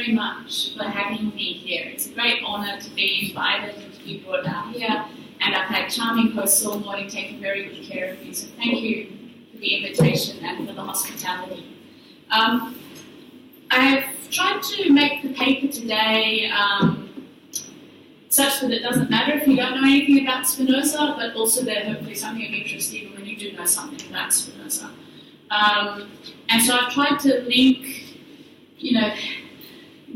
very much for having me here. It's a great honour to be invited and to be brought out here. And I've had charming hosts all morning taking very good care of me. So thank you for the invitation and for the hospitality. I've tried to make the paper today such that it doesn't matter if you don't know anything about Spinoza, but also that hopefully something of interest even when you do know something about Spinoza. And so I've tried to link,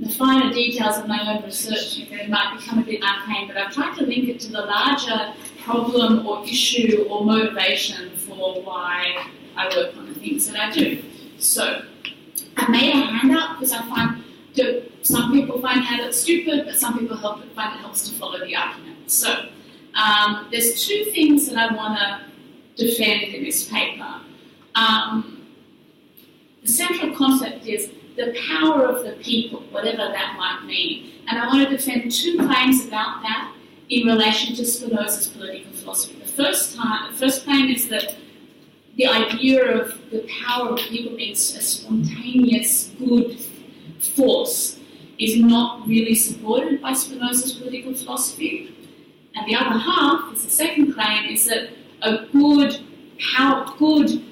the finer details of my own research. They might become a bit arcane, but I've tried to link it to the larger problem or issue or motivation for why I work on the things that I do. So I made a handout because I find that some people find handouts stupid, but some people find it helps to follow the argument. So there's two things that I want to defend in this paper. The central concept is the power of the people, whatever that might mean. And I want to defend two claims about that in relation to Spinoza's political philosophy. The first claim is that the idea of the power of people being a spontaneous, good force is not really supported by Spinoza's political philosophy. And the other half, is the second claim, is that a good,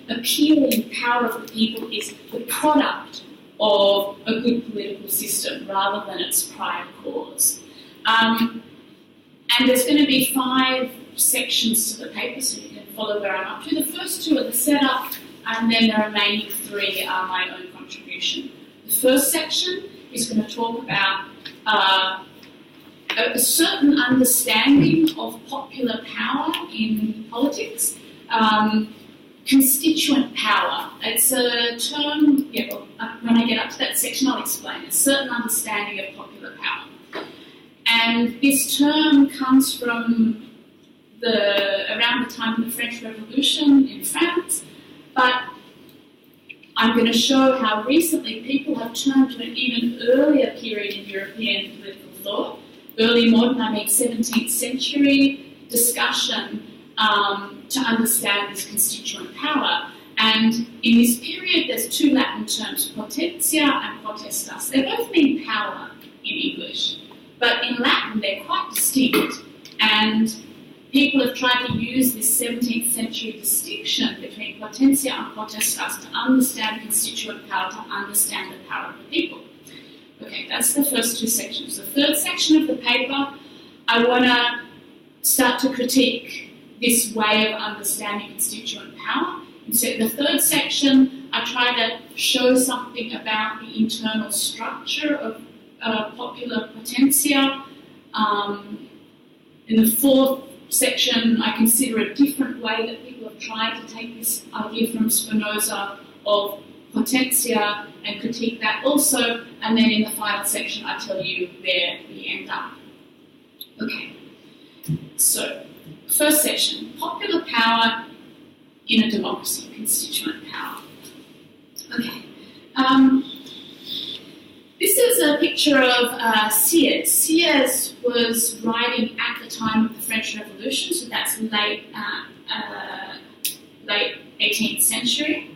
appealing power of the people is the product of a good political system rather than its prior cause. And there's going to be 5 sections to the paper, so you can follow where I'm up to. The first 2 are the setup, and then the remaining 3 are my own contribution. The first section is going to talk about a certain understanding of popular power in politics. Constituent power. It's a term, when I get up to that section I'll explain. A certain understanding of popular power. And this term comes from around the time of the French Revolution in France, but I'm going to show how recently people have turned to an even earlier period in European political thought, early modern, 17th century discussion to understand this constituent power. And in this period, there's 2 Latin terms, potentia and potestas. They both mean power in English, but in Latin they're quite distinct. And people have tried to use this 17th century distinction between potentia and potestas to understand constituent power, to understand the power of the people. Okay, that's the first 2 sections. The third section of the paper, I want to start to critique this way of understanding constituent power. And so in the third section, I try to show something about the internal structure of popular potentia. In the fourth section, I consider a different way that people have tried to take this idea from Spinoza of potentia and critique that also. And then in the final section, I tell you where we end up. Okay, so first section, popular power in a democracy, constituent power. Okay. This is a picture of Sept. Sept was writing at the time of the French Revolution, so that's late 18th century.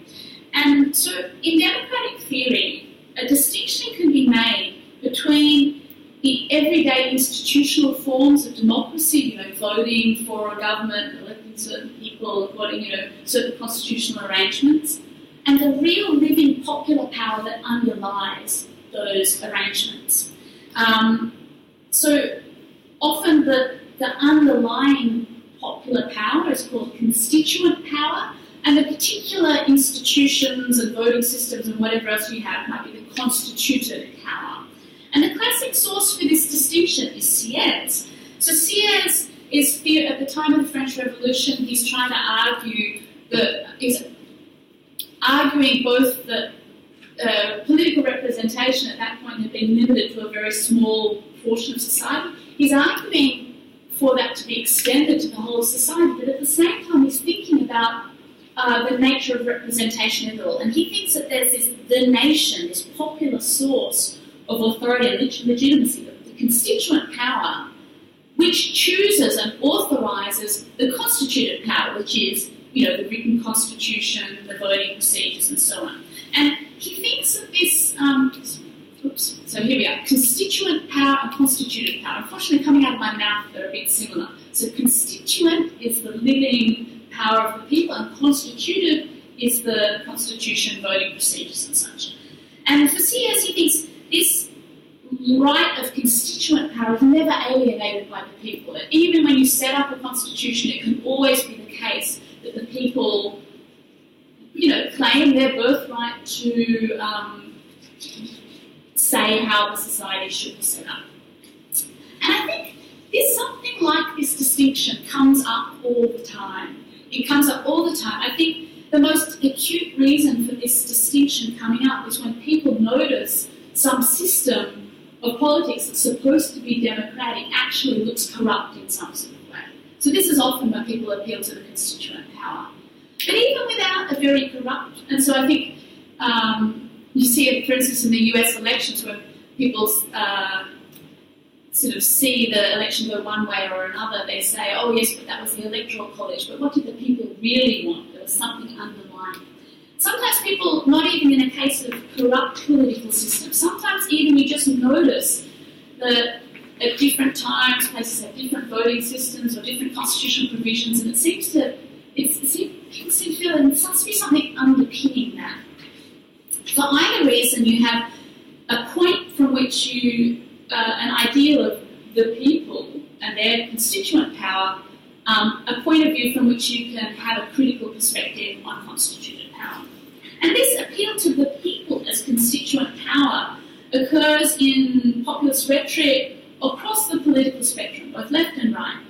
And so in democratic theory, a distinction can be made between the everyday institutional forms of democracy, voting for a government, electing certain people according, certain constitutional arrangements, and the real living popular power that underlies those arrangements. So often the underlying popular power is called constituent power, and the particular institutions and voting systems and whatever else you have might be the constituted power. And the classic source for this distinction is Sept. So Sept is, at the time of the French Revolution, he's trying to argue he's arguing both that political representation at that point had been limited to a very small portion of society. He's arguing for that to be extended to the whole of society, but at the same time he's thinking about the nature of representation in it all. And he thinks that there's the nation, this popular source of authority and legitimacy, the constituent power, which chooses and authorises the constituted power, which is, the written constitution, the voting procedures, and so on. And he thinks that this So here we are. Constituent power and constituted power. Unfortunately, coming out of my mouth, they're a bit similar. So constituent is the living power of the people, and constituted is the constitution, voting procedures and such. And for C.S., he thinks this right of constituent power is never alienated by the people. That even when you set up a constitution, it can always be the case that the people, claim their birthright to say how the society should be set up. And I think something like this distinction comes up all the time. It comes up all the time. I think the most acute reason for this distinction coming up is when people notice some system of politics that's supposed to be democratic actually looks corrupt in some sort of way. So this is often when people appeal to the constituent power. But even without a very corrupt, and so I think you see it, for instance, in the US elections where people sort of see the election go one way or another, they say, oh yes, but that was the electoral college, but what did the people really want? There was something underlying. Sometimes people, not even in a case of corrupt political systems, sometimes even you just notice that at different times, places have different voting systems or different constitutional provisions, and it seems to, people seem to feel there must be something underpinning that. For either reason, you have a point from which you, an ideal of the people and their constituent power, a point of view from which you can have a critical perspective on constituted power. And this appeal to the people as constituent power occurs in populist rhetoric across the political spectrum, both left and right.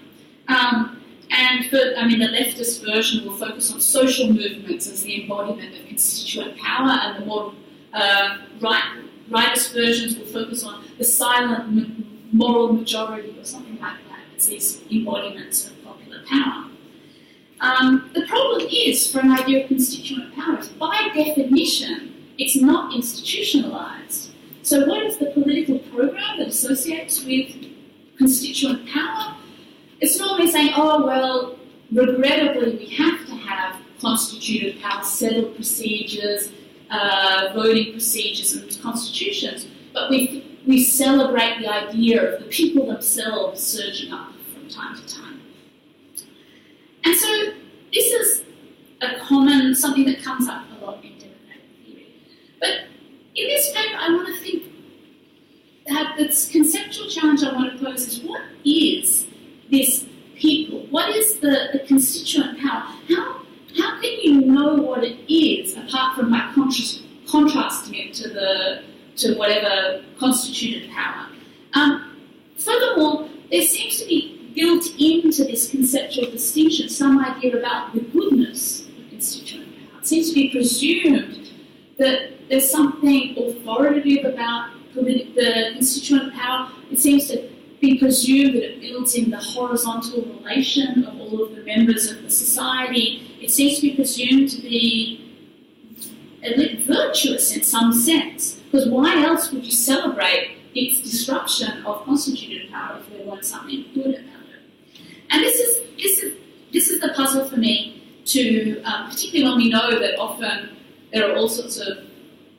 The leftist version will focus on social movements as the embodiment of constituent power, and the more rightist versions will focus on the silent moral majority or something like that as these embodiments of popular power. The problem is, for an idea of constituent power, is by definition, it's not institutionalized. So what is the political program that associates with constituent power? It's normally saying, oh, well, regrettably, we have to have constituted power, settled procedures, voting procedures and constitutions, but we celebrate the idea of the people themselves surging up from time to time. And so this is something that comes up a lot in democratic theory. But in this paper, I want to think that this conceptual challenge I want to pose is, what is this people? What is the constituent power? How can you know what it is apart from by contrasting it to whatever constituted power? Furthermore, there seems to be built into this conceptual distinction some idea about the goodness of constituent power. It seems to be presumed that there's something authoritative about the constituent power. It seems to be presumed that it builds in the horizontal relation of all of the members of the society. It seems to be presumed to be a bit virtuous in some sense, because why else would you celebrate its disruption of constituted power if there weren't something good about it? And this is the puzzle for me to, particularly when we know that often there are all sorts of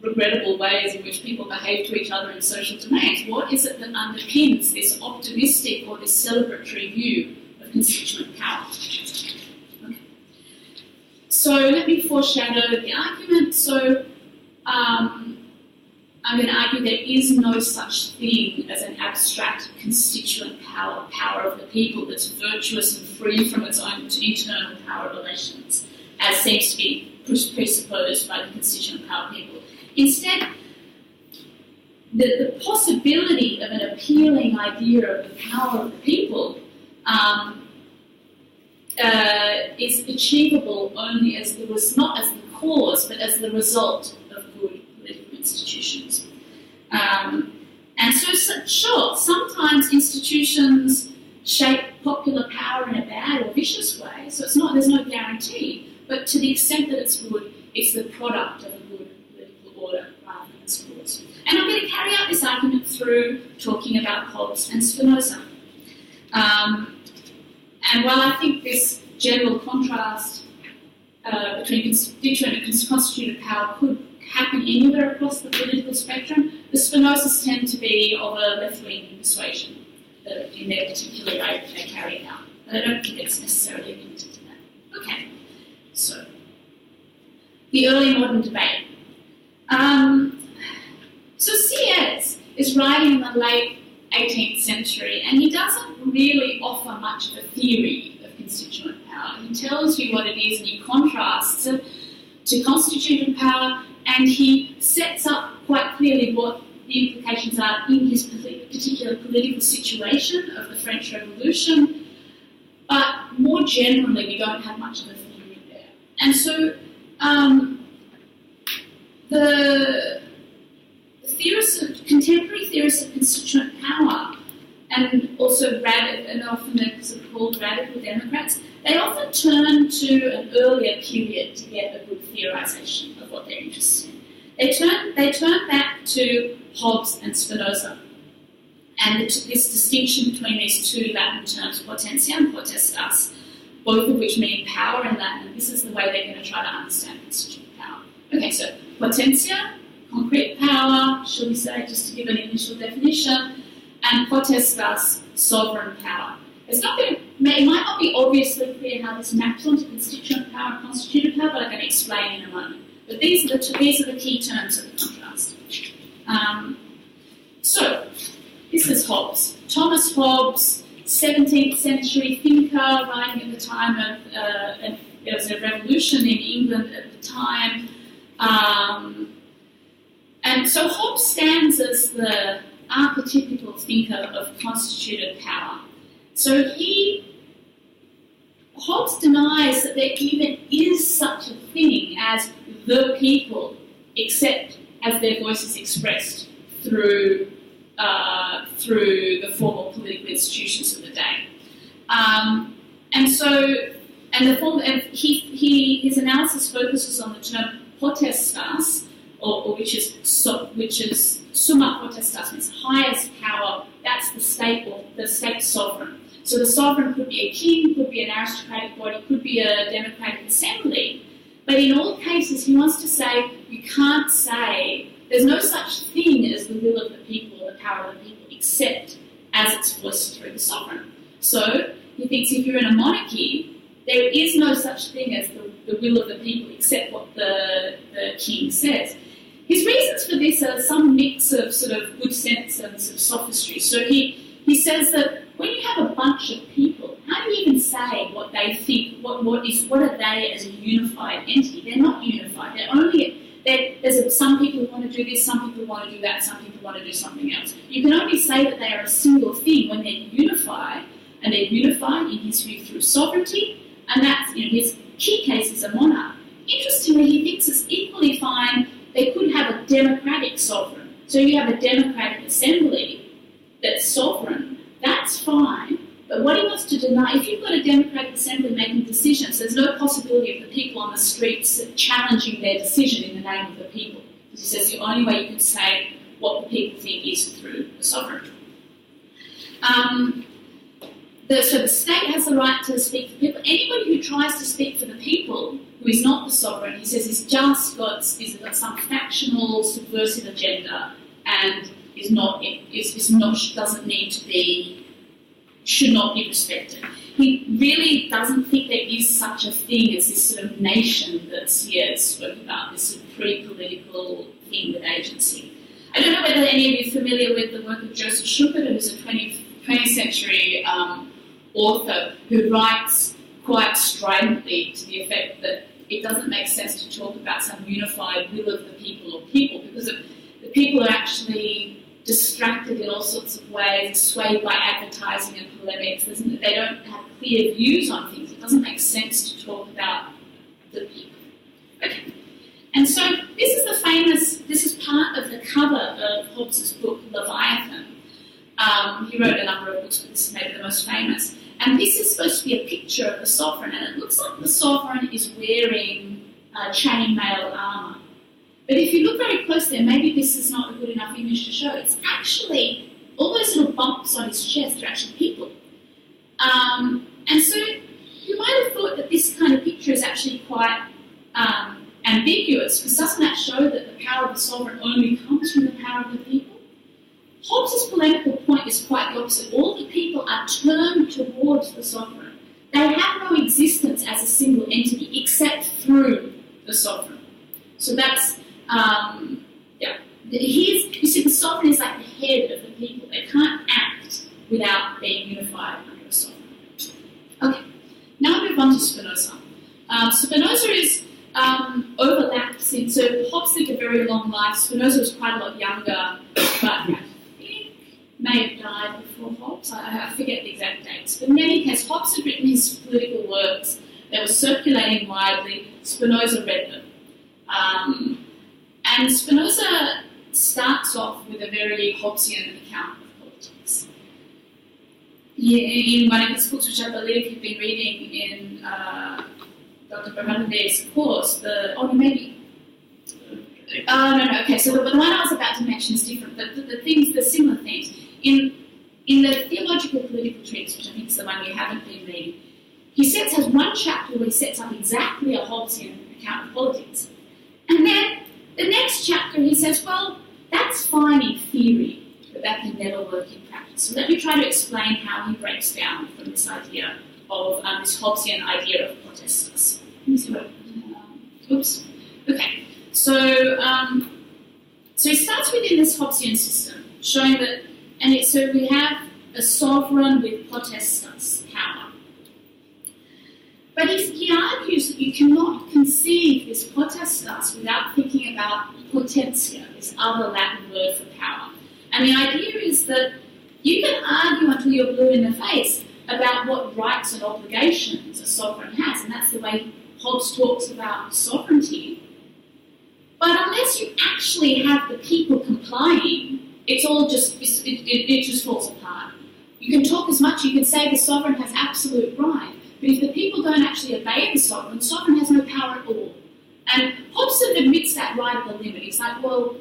regrettable ways in which people behave to each other in social domains. What is it that underpins this optimistic or this celebratory view of constituent power? Okay. So let me foreshadow the argument. So I'm going to argue there is no such thing as an abstract constituent power, power of the people that's virtuous and free from its own internal power relations, as seems to be presupposed by the constituent power people. Instead, the possibility of an appealing idea of the power of the people is achievable only not as the cause, but as the result of good political institutions. And so, sure, sometimes institutions shape popular power in a bad or vicious way, so there's no guarantee, but to the extent that it's good, it's the product of a good political order rather than its cause. And I'm going to carry out this argument through talking about Hobbes and Spinoza. And while I think this general contrast between constituent and constituted power could happen anywhere across the political spectrum, the Spinozas tend to be of a left-wing persuasion in their particular way that they carry it out. But I don't think it's necessarily limited to that. Okay, so the early modern debate. So C.S. is writing in the late 18th century, and he doesn't really offer much of a theory of constituent power. He tells you what it is, and he contrasts it to constituted power, and he sets up quite clearly what the implications are in his particular political situation of the French Revolution. But more generally, we don't have much of a theory there. And so the contemporary theorists of constituent power, and also and often they're sort of called radical Democrats, they often turn to an earlier period to get a good theorisation of what they're interested in. They turn back to Hobbes and Spinoza, and this distinction between these two Latin terms, potentia and potestas, both of which mean power in Latin, and this is the way they're going to try to understand constituent power. Okay, so potentia, concrete power, shall we say, just to give an initial definition, and potestas, sovereign power. It might not be obviously clear how this maps onto constituent power and constituted power, but I'm going to explain in a moment. But these are the key terms of the contrast. So, this is Hobbes. Thomas Hobbes, 17th century thinker, writing at the time of, there was a revolution in England at the time. And so Hobbes stands as the archetypical thinker of constituted power. So Hobbes denies that there even is such a thing as the people, except as their voice is expressed through the formal political institutions of the day. His analysis focuses on the term potestas, which is summa potestas, means highest power. That's the state, or the state sovereign. So the sovereign could be a king, could be an aristocratic body, could be a democratic assembly. But in all cases, he wants to say you can't say there's no such thing as the will of the people or the power of the people, except as it's voiced through the sovereign. So he thinks if you're in a monarchy, there is no such thing as the will of the people except what the king says. His reasons for this are some mix of sort of good sense and sort of sophistry. So he says that when you have a bunch of people, how do you even say what they think? What are they as a unified entity? They're not unified. There's some people who want to do this, some people want to do that, some people want to do something else. You can only say that they are a single thing when they're unified, and they're unified in his view through sovereignty, and that's, his key case is a monarch. Interestingly, he thinks it's equally fine they could have a democratic sovereign. So you have a democratic assembly that's sovereign, that's fine. But what he wants to deny, if you've got a democratic assembly making decisions, there's no possibility of the people on the streets challenging their decision in the name of the people. Because he says the only way you can say what the people think is through the sovereign. So the state has the right to speak for the people. Anybody who tries to speak for the people, who is not the sovereign, he says, is just got some factional, subversive agenda, and doesn't need to be, should not be respected. He really doesn't think there is such a thing as this sort of nation that C.S. spoke about, this sort of pre-political thing with agency. I don't know whether any of you are familiar with the work of Joseph Schumpeter, who's a 20th century author who writes quite stridently to the effect that it doesn't make sense to talk about some unified will of the people or people, because the people are actually distracted in all sorts of ways, swayed by advertising and polemics. They don't have clear views on things. It doesn't make sense to talk about the people. Okay. And so this is part of the cover of Hobbes's book, Leviathan. He wrote a number of books, but this is maybe the most famous. And this is supposed to be a picture of the sovereign, and it looks like the sovereign is wearing chainmail armour. But if you look very closely, and maybe this is not a good enough image to show, it's actually, all those little bumps on his chest are actually people. And so you might have thought that this kind of picture is actually quite ambiguous, because doesn't that show that the power of the sovereign only comes from the power of the people? Hobbes' polemical point is quite the opposite. All the people are turned towards the sovereign. They have no existence as a single entity except through the sovereign. So that's, you see, the sovereign is like the head of the people. They can't act without being unified under a sovereign. Okay, now we move on to Spinoza. Spinoza is overlaps in, so Hobbes lived a very long life. Spinoza was quite a lot younger, but I think may have died before Hobbes. I forget the exact dates. But in any case, Hobbes had written his political works. They were circulating widely. Spinoza read them. And Spinoza starts off with a very Hobbesian account of politics. In one of his books, which I believe you've been reading in Dr. Bernardet's course, okay, so the one I was about to mention is different, but the similar themes. In the Theological Political Treatise, which I think is the one you haven't been reading, he has one chapter where he sets up exactly a Hobbesian account of politics. And then the next chapter he says, well, that's fine in theory, but that can never work in practice. So let me try to explain how he breaks down from this idea of this Hobbesian idea of potestas. Let me see what. Oops. Okay. So he starts within this Hobbesian system, showing that, so we have a sovereign with potestas, power. But he argues that you cannot conceive this potestas without thinking about potentia, this other Latin word for power. And the idea is that you can argue until you're blue in the face about what rights and obligations a sovereign has, and that's the way Hobbes talks about sovereignty. But unless you actually have the people complying, it's all just, it just falls apart. You can talk as much, you can say the sovereign has absolute right, but if the people don't actually obey the sovereign has no power at all. And Hobbes admits that right at the limit. It's like, well,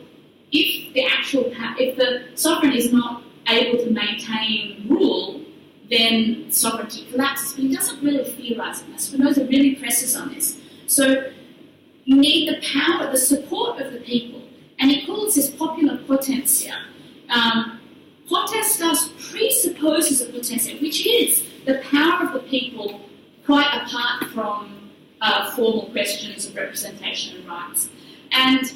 if the sovereign is not able to maintain rule, then sovereignty collapses. But he doesn't really theorise on this. Spinoza really presses on this. So you need the power, the support of the people. And he calls this popular potentia. Potestas presupposes a potentia, which is the power of the people quite apart from formal questions of representation and rights. And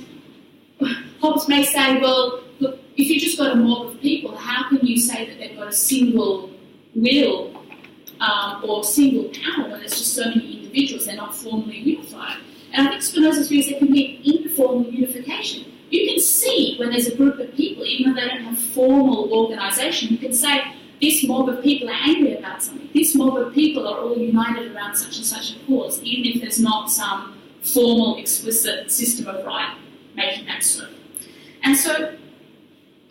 Hobbes may say, well, look, if you just got a mob of people, how can you say that they've got a single will or single power when there's just so many individuals, they're not formally unified? And I think Spinoza's view is there can be an informal unification. You can see when there's a group of people, even though they don't have formal organisation, you can say, this mob of people are angry about something. This mob of people are all united around such and such a cause, even if there's not some formal, explicit system of right making that so. And so,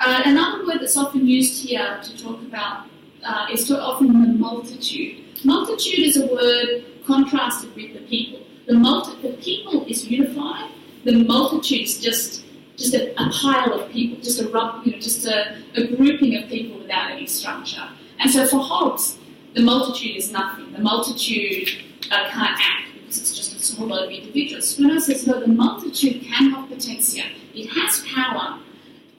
another word that's often used here to talk about is often the multitude. Multitude is a word contrasted with the people. The people is unified. The multitude is just a pile of people, just a grouping of people without any structure. And so for Hobbes, the multitude is nothing. The multitude can't act because it's just a whole lot of individuals. Spinoza says, no, the multitude can have potentia. It has power,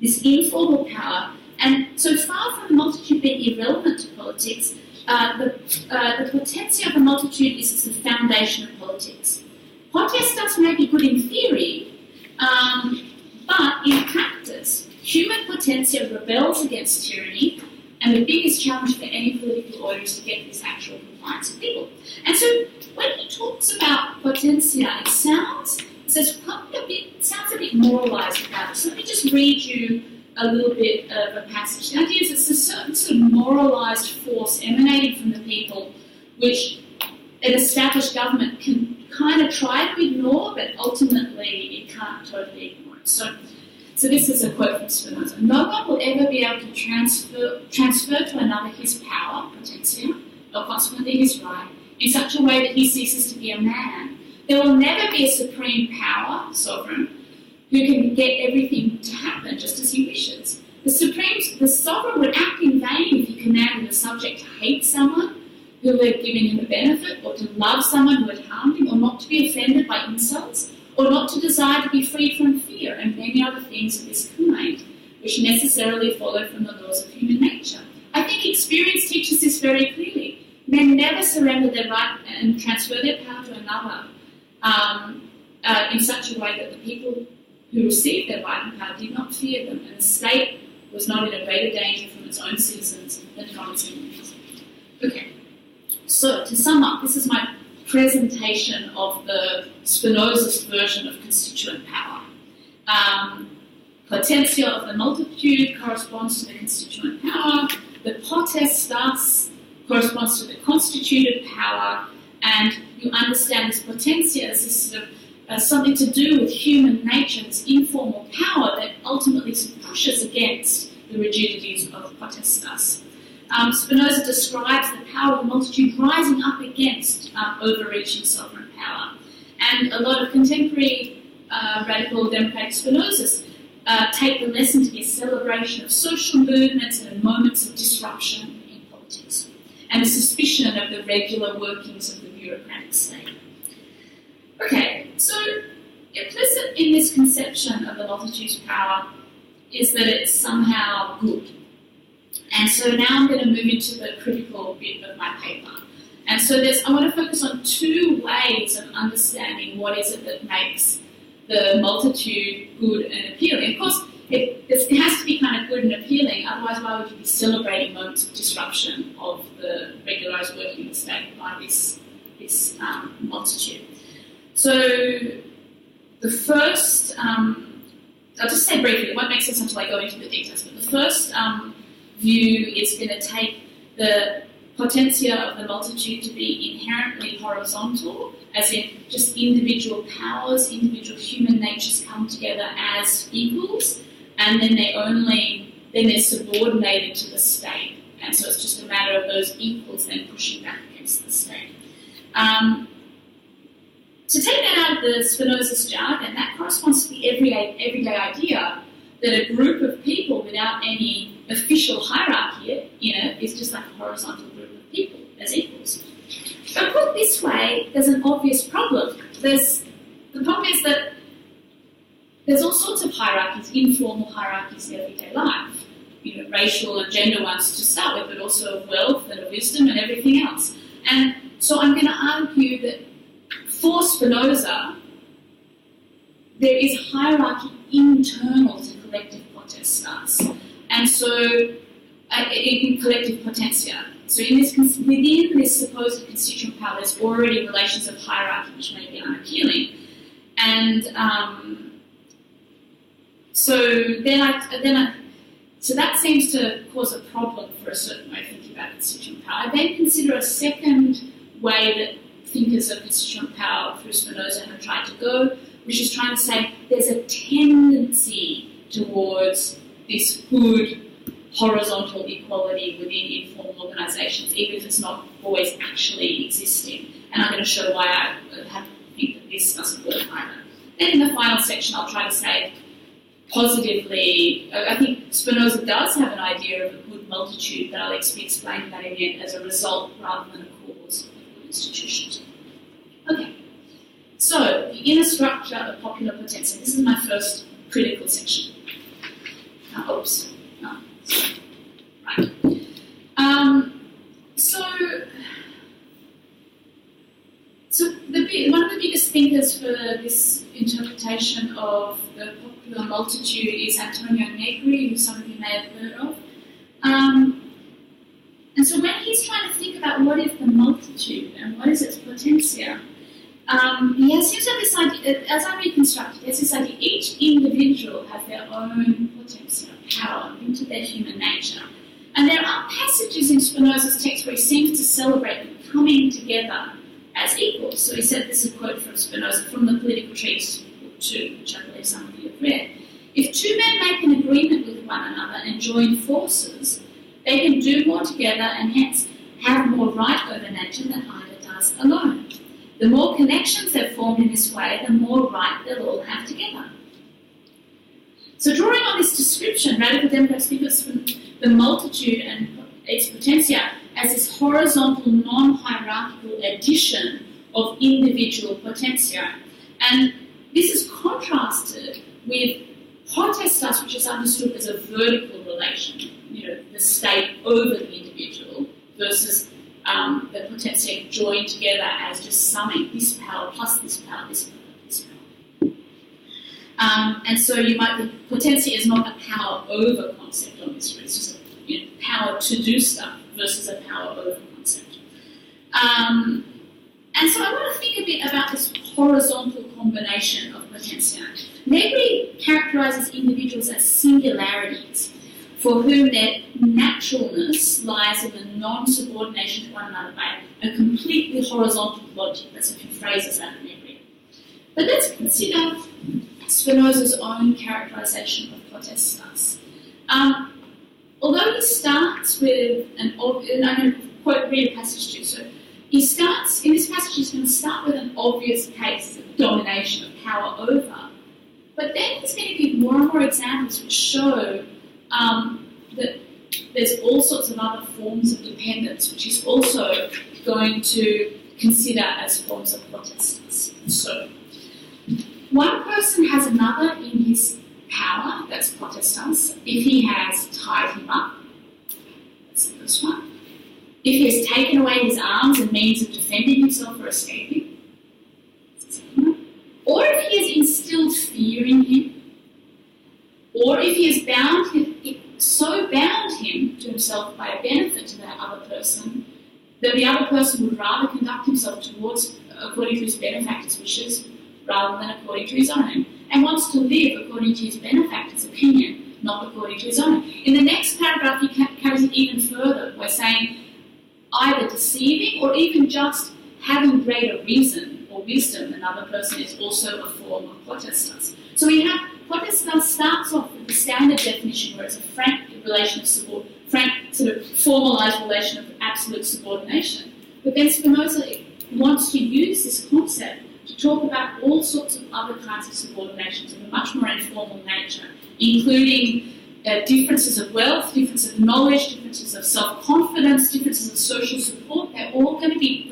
this informal power, and so far from the multitude being irrelevant to politics, the potentia of the multitude is the foundation of politics. Potestas may be good in theory, but in practice, human potentia rebels against tyranny, and the biggest challenge for any political order is to get this actual compliance of people. And so when he talks about potentia, it sounds a bit moralised about it. So let me just read you a little bit of a passage. The idea is it's a certain sort of moralised force emanating from the people, which an established government can kind of try to ignore, but ultimately it can't totally ignore it. So this is a quote from Spinoza. No one will ever be able to transfer to another his power, potentia, or consequently his right, in such a way that he ceases to be a man. There will never be a supreme power, sovereign, who can get everything to happen just as he wishes. The sovereign would act in vain if he commanded a subject to hate someone who had given him a benefit, or to love someone who had harmed him, or not to be offended by insults, or not to desire to be freed from fear, and many other things of this kind. which necessarily follow from the laws of human nature. I think experience teaches this very clearly. Men never surrender their right and transfer their power to another in such a way that the people who received their right and power did not fear them, and the state was not in a greater danger from its own citizens than from its enemies. Okay, so to sum up, this is my presentation of the Spinozist version of constituent power. Potentia of the multitude corresponds to the constituent power. The potestas corresponds to the constituted power, and you understand this potentia as this sort of something to do with human nature, this informal power that ultimately pushes against the rigidities of potestas. Spinoza describes the power of the multitude rising up against overreaching sovereign power. And a lot of contemporary radical democratic Spinozists take the lesson to be a celebration of social movements and moments of disruption in politics, and a suspicion of the regular workings of the bureaucratic state. Okay, so implicit in this conception of the multitude's power is that it's somehow good. And so now I'm going to move into the critical bit of my paper. And so I want to focus on two ways of understanding what is it that makes the multitude good and appealing. Of course, it has to be kind of good and appealing, otherwise why would you be celebrating moments of disruption of the regularised working of the state by this multitude? So the first, I'll just say briefly, it won't make sense until I go into the details, but the first view is going to take the potentia of the multitude to be inherently horizontal, as in just individual powers, individual human natures come together as equals, and then they're subordinated to the state, and so it's just a matter of those equals then pushing back against the state. To take that out of the Spinozist jargon, that corresponds to the everyday idea that a group of people without any official hierarchy in it is just like a horizontal group of people as equals. But put this way, there's an obvious problem. The problem is that there's all sorts of hierarchies, informal hierarchies in everyday life. Racial and gender ones to start with, but also of wealth and of wisdom and everything else. And so I'm going to argue that for Spinoza, there is hierarchy internal to collective potestas, and so in collective potentia. So within this supposed constituent power, there's already relations of hierarchy which may be unappealing, and so that seems to cause a problem for a certain way of thinking about constituent power. I then consider a second way that thinkers of constituent power through Spinoza have tried to go, which is trying to say there's a tendency towards this good horizontal equality within informal organisations, even if it's not always actually existing. And I'm going to show why I have to think that this doesn't work either. Then in the final section, I'll try to say positively, I think Spinoza does have an idea of a good multitude, but I'll be explaining that again as a result rather than a cause of good institutions. Okay, so the inner structure of popular potentia. This is my first critical section. Right. One of the biggest thinkers for this interpretation of the popular multitude is Antonio Negri, who some of you may have heard of. And so when he's trying to think about what is the multitude and what is its potentia, he seems to have this idea, as I reconstruct it, there's this idea each individual has their own potentia, power, into their human nature. And there are passages in Spinoza's text where he seems to celebrate them coming together as equals. So he said, this is a quote from Spinoza from the Political Treatise, Book 2, which I believe some of you have read. If two men make an agreement with one another and join forces, they can do more together and hence have more right over nature than either does alone. The more connections they've formed in this way, the more right they'll all have together. So drawing on this description, radical democrats think of the multitude and its potentia as this horizontal, non-hierarchical addition of individual potentia. And this is contrasted with potestas, which is understood as a vertical relation, the state over the individual, versus the potentiae joined together as just summing this power plus this power, this power, this power. And so you might think potentiae is not a power over concept on this route, it's just a power to do stuff versus a power over concept. And so I want to think a bit about this horizontal combination of potentiae. Negri characterises individuals as singularities, for whom their naturalness lies in the non-subordination to one another by a completely horizontal logic. That's a few phrases out of Negri. But let's consider Spinoza's own characterisation of potestas. Although he starts with and I'm going to read a passage to you. So he starts, in this passage, he's going to start with an obvious case of domination of power over, but then he's going to give more and more examples which show that there's all sorts of other forms of dependence, which he's also going to consider as forms of potestas. So, one person has another in his power, that's potestas, if he has tied him up, that's the first one. If he has taken away his arms and means of defending himself or escaping, that's the second one. Or if he has instilled fear in him, or if he has bound him to himself by a benefit to that other person, that the other person would rather conduct himself according to his benefactor's wishes rather than according to his own, and wants to live according to his benefactor's opinion, not according to his own. In the next paragraph, he carries it even further by saying either deceiving or even just having greater reason or wisdom than another person is also a form of potestas. So we have potestas starts off with the standard definition where it's a frank relation of support, frank sort of formalised relation of absolute subordination. But then Spinoza wants to use this concept to talk about all sorts of other kinds of subordinations of a much more informal nature, including differences of wealth, differences of knowledge, differences of self-confidence, differences of social support. They're all going to be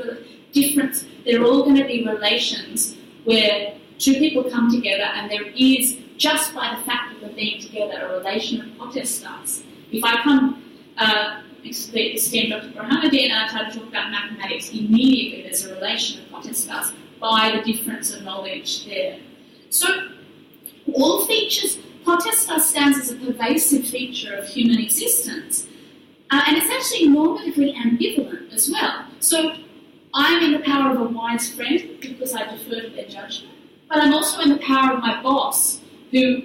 different. They're all going to be relations where two people come together and there is, just by the fact of them being together, a relation of potestas. If I come, esteemed Dr. Burhanuddin, and I try to talk about mathematics, immediately there's a relation of potestas by the difference of knowledge there. So all features, potestas stands as a pervasive feature of human existence, and it's actually normatively ambivalent as well. So I'm in the power of a wise friend because I defer to their judgment, but I'm also in the power of my boss who,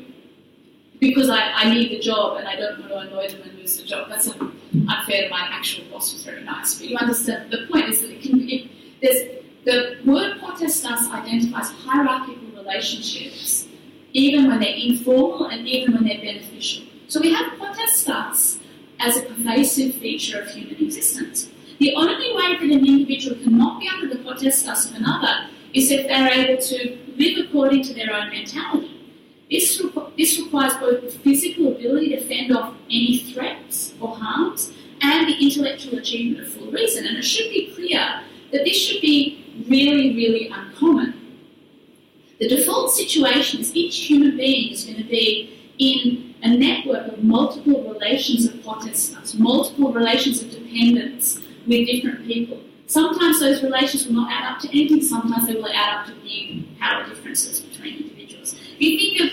because I need the job and I don't want to annoy them and lose the job. That's unfair to my actual boss, who's very nice, but you understand the point is that the word potestas identifies hierarchical relationships, even when they're informal and even when they're beneficial. So we have potestas as a pervasive feature of human existence. The only way that an individual cannot be under the potestas of another is if they're able to live according to their own mentality. This requires both the physical ability to fend off any threats or harms and the intellectual achievement of full reason. And it should be clear that this should be really, really uncommon. The default situation is each human being is going to be in a network of multiple relations of potestas, multiple relations of dependence with different people. Sometimes those relations will not add up to anything, sometimes they will add up to big power differences between individuals. If you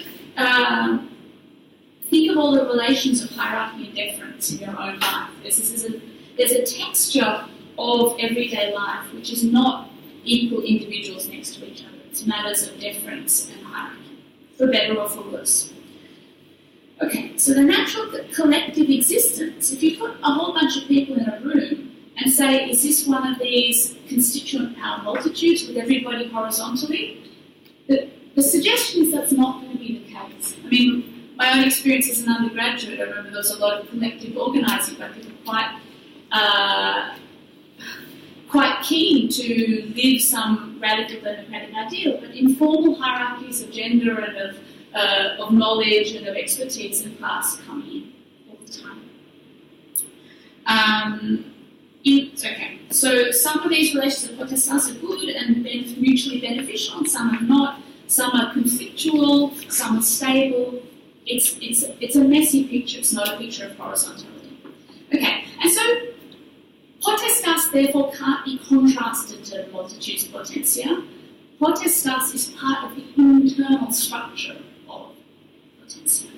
think of all the relations of hierarchy and deference in your own life. There's a texture of everyday life which is not equal individuals next to each other. It's matters of deference and hierarchy, for better or for worse. Okay, so the natural collective existence, if you put a whole bunch of people in a room and say, is this one of these constituent power multitudes with everybody horizontally? The suggestion is that's not going to be the case. I mean, my own experience as an undergraduate, I remember there was a lot of collective organising by people quite keen to live some radical democratic ideal, but informal hierarchies of gender and of knowledge and of expertise and class come in all the time. Okay, so some of these relations of potestas are good and mutually beneficial, and some are not. Some are conflictual, some are stable. it's a messy picture. It's not a picture of horizontality. Okay, and so potestas therefore can't be contrasted to multitudes potentia. Potestas is part of the internal structure of potentia.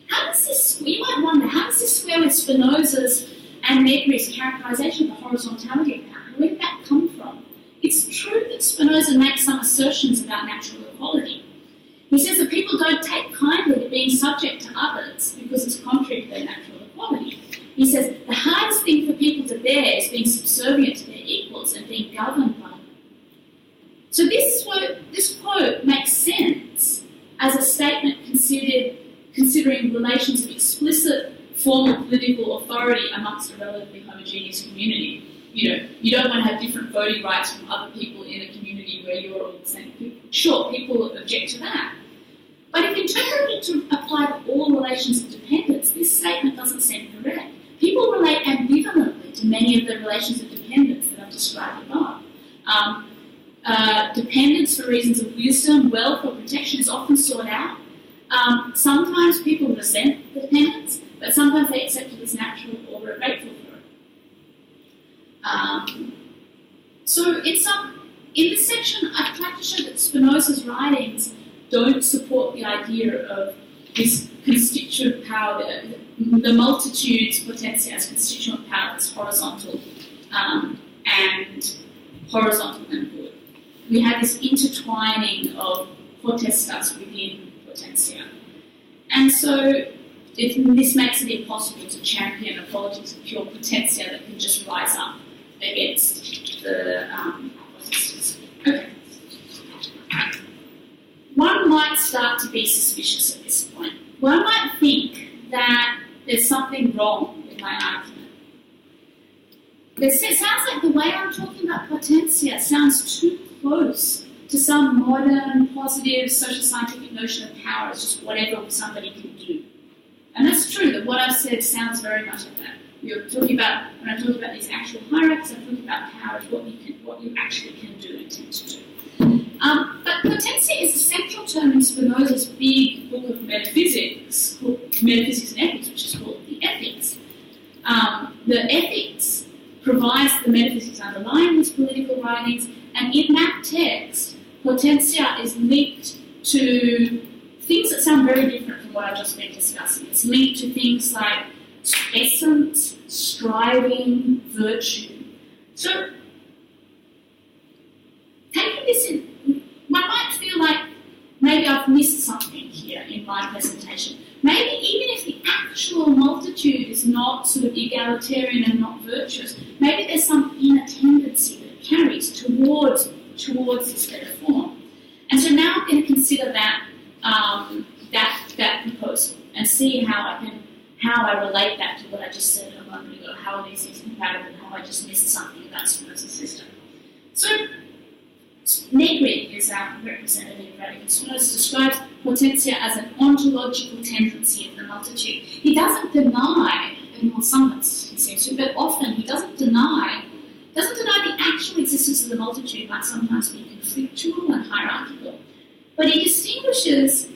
How does this? You might wonder, how does this square with Spinoza's and Negri's characterization of the horizontality of power? Where did that come from? It's true that Spinoza makes some assertions about natural equality. He says that people don't take kindly to being subject to others because it's contrary to their natural equality. He says the hardest thing for people to bear is being subservient to their equals and being governed by them. So this quote makes sense as a statement considering relations of explicit formal political authority amongst a relatively homogeneous community. You don't want to have different voting rights from other people in a community where you're all the same people. Sure, people object to that. But if interpreted to apply to all relations of dependence, this statement doesn't seem correct. People relate ambivalently to many of the relations of dependence that I've described above. Dependence for reasons of wisdom, wealth, or protection is often sought out. Sometimes people resent the dependence, but sometimes they accept it as natural or are grateful for it. So in this section, I've tried to show that Spinoza's writings don't support the idea of this constituent power, the multitudes potentiae as constituent power that's horizontal and good. We have this intertwining of potestas within potentia. And so this makes it impossible to champion a politics of pure potentia that can just rise up against the potestas. Okay. One might start to be suspicious at this point. One might think that there's something wrong with my argument. It sounds like the way I'm talking about potentia sounds too close to some modern, positive, social scientific notion of power as just whatever somebody can do. And that's true, that what I've said sounds very much like that. When I'm talking about these actual hierarchies, I'm talking about power as what you actually can do and tend to do. But potentia is a central term in Spinoza's big book of metaphysics, called Metaphysics and Ethics, which is called the Ethics. The Ethics provides the metaphysics underlying his political writings, and in that text, potentia is linked to things that sound very different from what I've just been discussing. It's linked to things like essence, striving, virtue. So, taking this in, one might feel like maybe I've missed something here in my presentation. Maybe even if the actual multitude is not sort of egalitarian and not virtuous, maybe there's some inner tendency that it carries towards this better form. And so now I'm going to consider that proposal and see how I relate that to what I just said a moment ago, how are these things compatible, how I just missed something about Spinoza's system. So Negri is our representative radical. Spinoza describes potentia as an ontological tendency of the multitude. He doesn't deny, and well, sometimes he seems to, but often he doesn't deny the actual existence of the multitude might sometimes be conflictual and hierarchical. But he distinguishes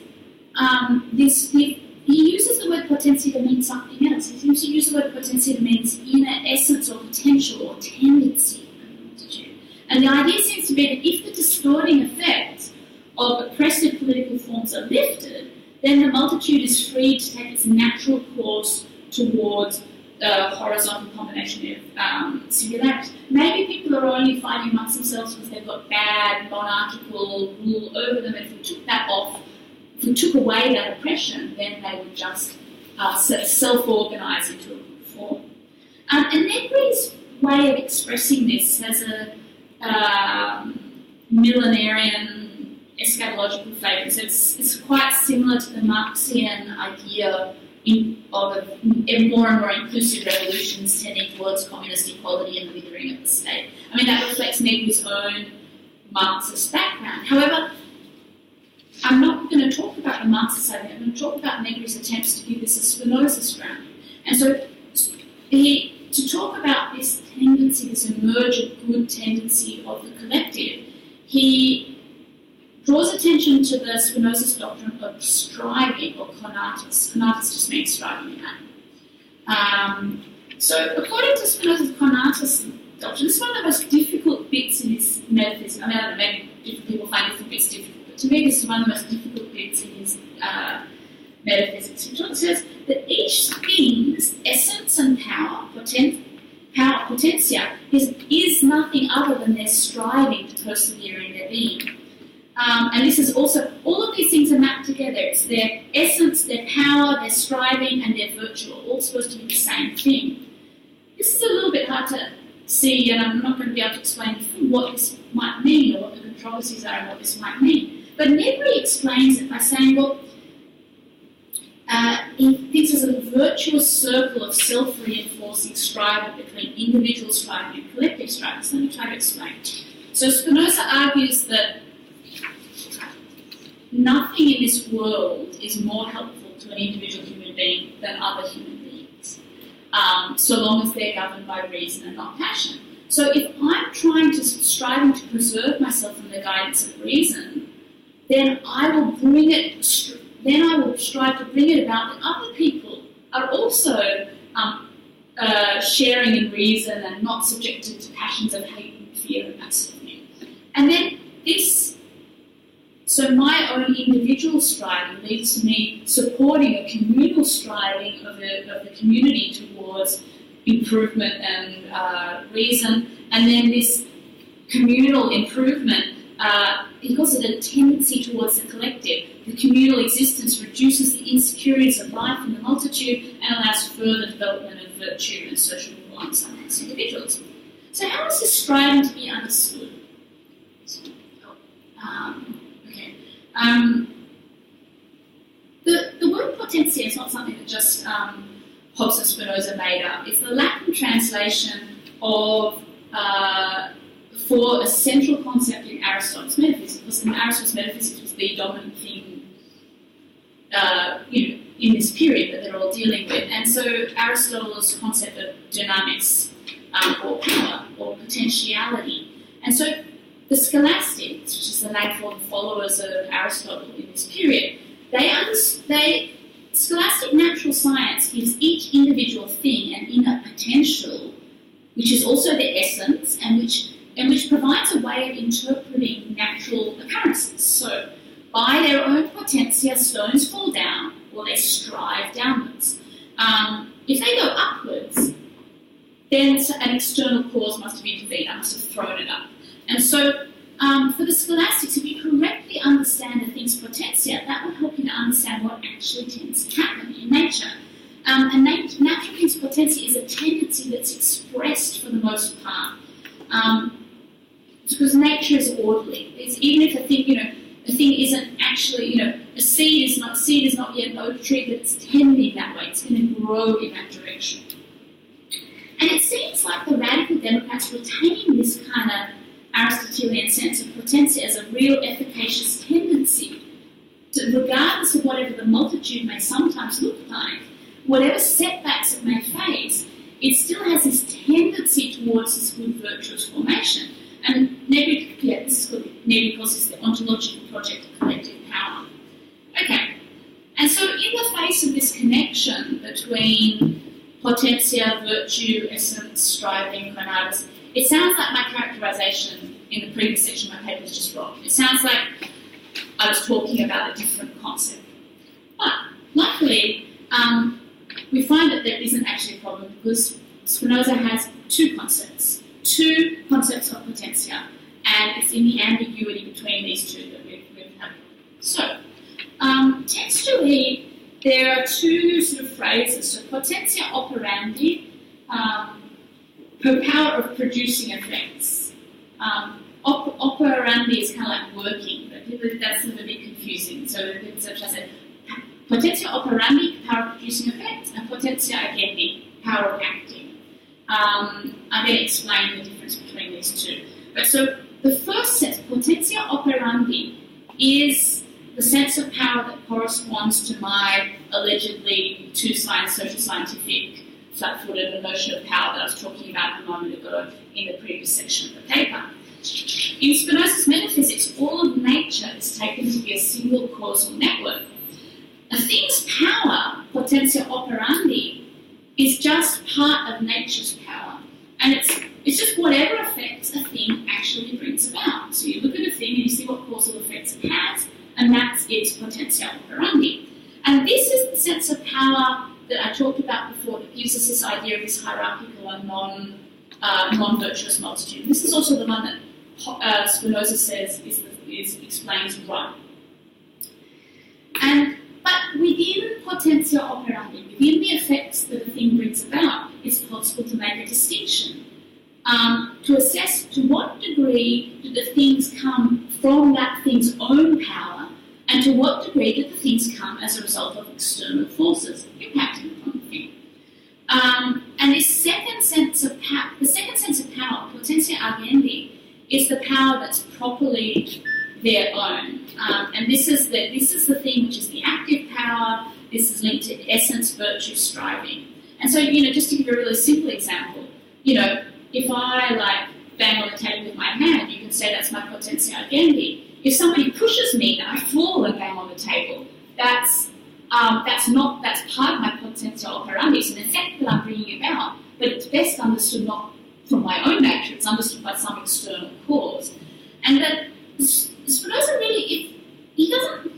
he uses the word potentia to mean something else. He seems to use the word potentia to mean inner essence or potential or tendency of the multitude. And the idea seems to be that if the distorting effects of oppressive political forms are lifted, then the multitude is free to take its natural course towards the horizontal combination of singularities. Maybe people are only fighting amongst themselves because they've got bad monarchical rule over them. If we took that off, if we took away that oppression, then they would just self-organise into a good form. And Negri's way of expressing this has a millenarian eschatological flavour. So it's quite similar to the Marxian idea of more and more inclusive revolutions tending towards communist equality and the withering of the state. I mean, that reflects Negri's own Marxist background. However, I'm not going to talk about the Marxist side of it. I'm going to talk about Negri's attempts to give this a Spinozist ground. And so to talk about this tendency, this emergent good tendency of the collective, he draws attention to the Spinozist doctrine of striving, or conatus. Conatus just means striving in Latin. So according to Spinoza's conatus doctrine, this is one of the most difficult bits in his metaphysics. I mean, I don't know, maybe different people find different bits difficult, but to me this is one of the most difficult bits in his metaphysics. It says that each thing's essence and power, potentia, is nothing other than their striving to persevere in their being. And this is also, all of these things are mapped together. It's their essence, their power, their striving, and their virtue are all supposed to be the same thing. This is a little bit hard to see, and I'm not going to be able to explain what this might mean or what the controversies are and what this might mean. But Negri explains it by saying, well, he thinks there's a virtuous circle of self-reinforcing striving between individual striving and collective striving. So let me try to explain. So Spinoza argues that nothing in this world is more helpful to an individual human being than other human beings, so long as they're governed by reason and not passion. So if I'm striving to preserve myself from the guidance of reason, then I will strive to bring it about that other people are also sharing in reason and not subjected to passions of hate and fear and that sort of thing. And then so my own individual striving leads to me supporting a communal striving of the community towards improvement and reason, and then this communal improvement, he calls it a tendency towards the collective. The communal existence reduces the insecurities of life in the multitude and allows further development of virtue and social belonging amongst individuals. So how is this striving to be understood? The word potentia is not something that just Hobbes and Spinoza made up. It's the Latin translation of for a central concept in Aristotle's metaphysics, because Aristotle's metaphysics was the dominant thing in this period that they're all dealing with. And so Aristotle's concept of dynamics or power or potentiality. And so the scholastics, which is the name for the followers of Aristotle in this period, scholastic natural science gives each individual thing an inner potential, which is also their essence, and which provides a way of interpreting natural occurrences. So, by their own potentia, stones fall down, or they strive downwards. If they go upwards, then an external cause must have intervened. I must have thrown it up. And so, for the scholastics, if you correctly understand a thing's potentia, that will help you to understand what actually tends to happen in nature. And natural thing's potentia is a tendency that's expressed for the most part. Because nature is orderly. It's, even if a thing isn't actually, a seed is not yet an oak tree, but it's tending that way. It's going to grow in that direction. And it seems like the radical Democrats retain this kind of Aristotelian sense of potentia as a real efficacious tendency, regardless of whatever the multitude may sometimes look like, whatever setbacks it may face, it still has this tendency towards this good virtuous formation. And Negri calls this the ontological project of collective power. Okay, and so in the face of this connection between potentia, virtue, essence, striving, conatus, it sounds like my characterization in the previous section of my paper is just wrong. It sounds like I was talking about a different concept. But luckily, we find that there isn't actually a problem, because Spinoza has two concepts of potentia, and it's in the ambiguity between these two that we've had. So, textually, there are two sort of phrases. So, potentia operandi, her power of producing effects. Operandi is kind of like working, but that's sort of a bit confusing. So, I say potentia operandi, power of producing effects, and potentia agendi, power of acting. I'm going to explain the difference between these two. But so the first sense, potentia operandi, is the sense of power that corresponds to my allegedly two-sided social scientific flat-footed notion of power that I was talking about a moment ago in the previous section of the paper. In Spinoza's metaphysics, all of nature is taken to be a single causal network. A thing's power, potentia operandi, is just part of nature's power, and it's just whatever effects a thing actually brings about. So you look at a thing and you see what causal effects it has, and that's its potentia operandi. And this is the sense of power that I talked about before that gives us this idea of this hierarchical and non-virtuous multitude. This is also the one that Spinoza says explains right. But within potentia operandi, within the effects that a thing brings about, it's possible to make a distinction, to assess to what degree do the things come from that thing's own power, and to what degree do the things come as a result of external forces impacting upon the thing. And this second sense of power, potentia agendi, is the power that's properly their own. And this is the thing which is the active power. This is linked to essence, virtue, striving. And so, just to give you a really simple example, if I bang on the table with my hand, you can say that's my potentia agendi. If somebody pushes me and I fall and bang on the table, that's part of my potentia operandi. It's an effect that I'm bringing about, but it's best understood not from my own nature. It's understood by some external cause, and that Spinoza really, he doesn't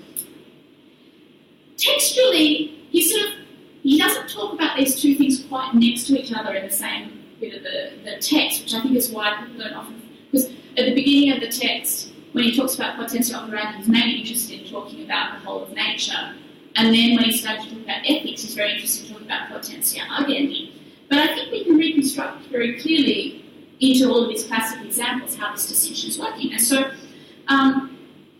textually. He doesn't talk about these two things quite next to each other in the same bit of the text, which I think is why people don't often, because at the beginning of the text, when he talks about potentia operandi, he's mainly interested in talking about the whole of nature. And then when he starts to talk about ethics, he's very interested in talking about potentia agendi. But I think we can reconstruct very clearly into all of these classic examples how this distinction is working. And so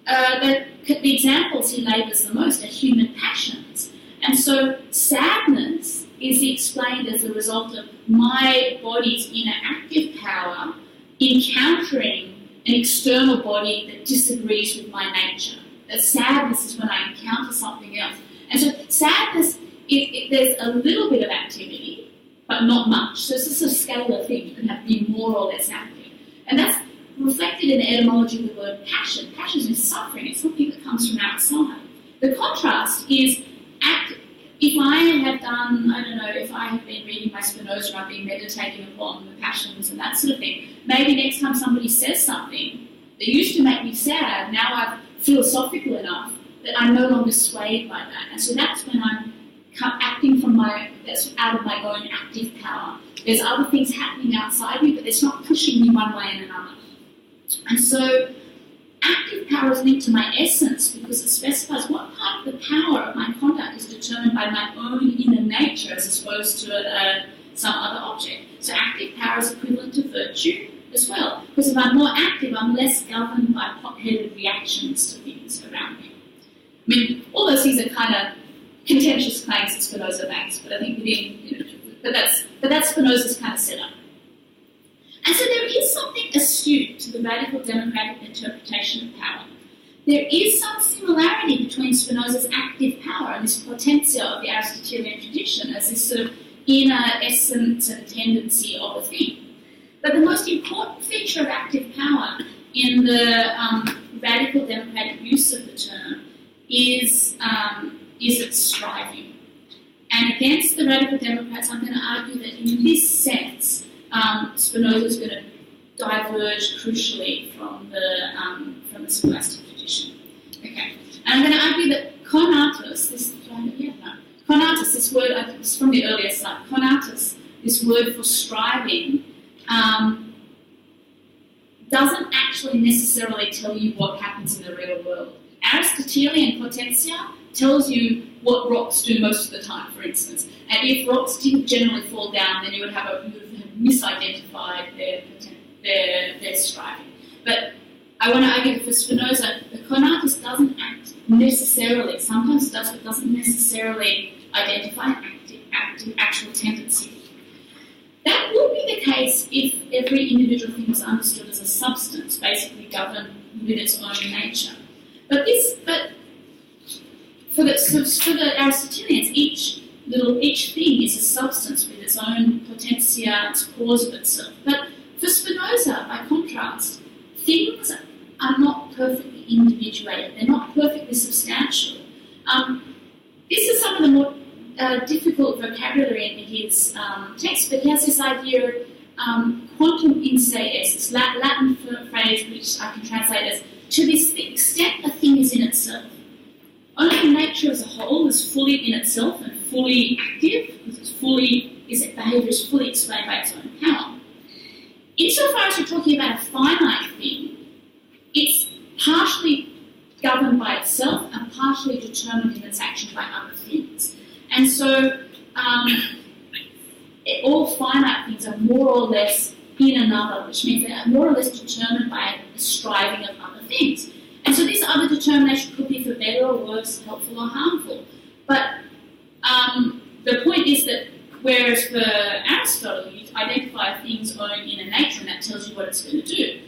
the examples he labours the most are human passions. And so sadness is explained as a result of my body's inner active power encountering an external body that disagrees with my nature. That sadness is when I encounter something else. And so sadness, there's a little bit of activity, but not much. So it's just a scalar thing. You can be more or less active. And that's reflected in the etymology of the word passion. Passion is suffering. It's something that comes from outside. The contrast is if I have been reading my Spinoza and I've been meditating upon the passions and that sort of thing, maybe next time somebody says something that used to make me sad, now I'm philosophical enough that I'm no longer swayed by that. And so that's when I'm acting that's out of my own active power. There's other things happening outside me, but it's not pushing me one way and another. And so active power is linked to my essence because it specifies what part of the power of my conduct is determined by my own inner nature as opposed to some other object. So active power is equivalent to virtue as well, because if I'm more active, I'm less governed by hot-headed reactions to things around me. I mean, all those things are kind of contentious claims that Spinoza makes, but I think but that's Spinoza's kind of setup. And so there is something astute to the radical democratic interpretation of power. There is some similarity between Spinoza's active power and this potentia of the Aristotelian tradition as this sort of inner essence and tendency of a thing. But the most important feature of active power in the radical democratic use of the term is its striving. And against the radical democrats, I'm going to argue that in this sense, Spinoza is going to diverge crucially from the scholastic tradition. Okay, and I'm going to argue that conatus, this word, I think it's from the earlier slide, conatus, this word for striving, doesn't actually necessarily tell you what happens in the real world. Aristotelian potentia tells you what rocks do most of the time, for instance. And if rocks didn't generally fall down, then you would have misidentified their striving. But I want to argue that for Spinoza, the conatus doesn't act necessarily, sometimes it does, but doesn't necessarily identify actual tendency. That would be the case if every individual thing was understood as a substance, basically governed with its own nature. But for the Aristotelians, each thing is a substance with its own potentia, its cause of itself. But for Spinoza, by contrast, things are not perfectly individuated. They're not perfectly substantial. This is some of the more difficult vocabulary in his text, but he has this idea of quantum in se est, this Latin phrase which I can translate as to this extent a thing is in itself. Only nature as a whole is fully in itself and fully active, because its behaviour is fully explained by its own power. Insofar as we're talking about a finite thing, it's partially governed by itself and partially determined in its action by other things. And so all finite things are more or less in another, which means they are more or less determined by the striving of other things. And so this other determination could be for better or worse, helpful or harmful. But the point is that whereas for Aristotle, you identify a thing's own inner nature and that tells you what it's going to do.